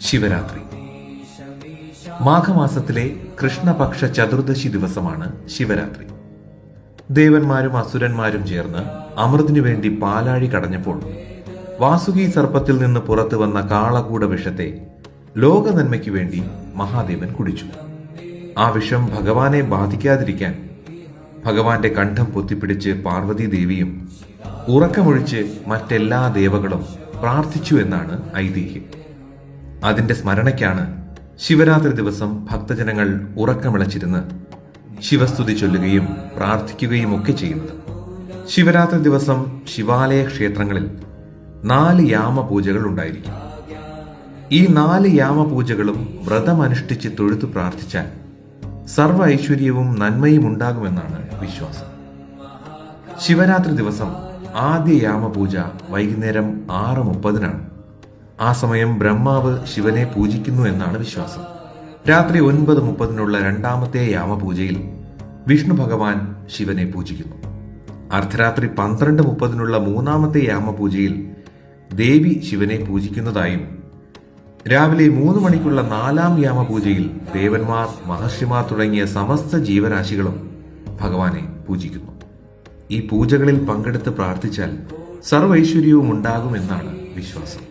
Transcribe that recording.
ശിവരാത്രി മാഘമാസത്തിലെ കൃഷ്ണപക്ഷ ചതുർദശി ദിവസമാണ് ശിവരാത്രി. ദേവന്മാരും അസുരന്മാരും ചേർന്ന് അമൃതിനു വേണ്ടി പാലാഴി കടഞ്ഞപ്പോൾ വാസുകി സർപ്പത്തിൽ നിന്ന് പുറത്തു വന്ന കാളകൂട വിഷത്തെ ലോക നന്മയ്ക്കു വേണ്ടി മഹാദേവൻ കുടിച്ചു. ആ വിഷം ഭഗവാനെ ബാധിക്കാതിരിക്കാൻ ഭഗവാന്റെ കണ്ഠം പൊത്തിപ്പിടിച്ച് പാർവതി ദേവിയും ഉറക്കമൊഴിച്ച് മറ്റെല്ലാ ദേവകളും പ്രാർത്ഥിച്ചു എന്നാണ് ഐതിഹ്യം. അതിന്റെ സ്മരണയ്ക്കാണ് ശിവരാത്രി ദിവസം ഭക്തജനങ്ങൾ ഉറക്കമിളച്ചിരുന്ന് ശിവസ്തുതി ചൊല്ലുകയും പ്രാർത്ഥിക്കുകയും ഒക്കെ ചെയ്യുന്നത്. ശിവരാത്രി ദിവസം ശിവാലയ ക്ഷേത്രങ്ങളിൽ 4 യാമപൂജകൾ ഉണ്ടായിരിക്കും. ഈ 4 യാമപൂജകളും വ്രതമനുഷ്ഠിച്ച് തൊഴുതു പ്രാർത്ഥിച്ചാൽ സർവ്വ ഐശ്വര്യവും നന്മയും ഉണ്ടാകുമെന്നാണ് വിശ്വാസം. ശിവരാത്രി ദിവസം ആദ്യ യാമപൂജ വൈകുന്നേരം 6:30-നാണ്. ആ സമയം ബ്രഹ്മാവ് ശിവനെ പൂജിക്കുന്നു എന്നാണ് വിശ്വാസം. രാത്രി 9:30-നുള്ള രണ്ടാമത്തെ യാമപൂജയിൽ വിഷ്ണു ഭഗവാൻ ശിവനെ പൂജിക്കുന്നു. അർദ്ധരാത്രി 12:30-നുള്ള മൂന്നാമത്തെ യാമപൂജയിൽ ദേവി ശിവനെ പൂജിക്കുന്നതായും രാവിലെ 3 മണിക്കുള്ള 4-ാം യാമപൂജയിൽ ദേവന്മാർ, മഹർഷിമാർ തുടങ്ങിയ സമസ്ത ജീവരാശികളും ഭഗവാനെ പൂജിക്കുന്നു. ഈ പൂജകളിൽ പങ്കെടുത്ത് പ്രാർത്ഥിച്ചാൽ സർവൈശ്വര്യവും ഉണ്ടാകുമെന്നാണ് വിശ്വാസം.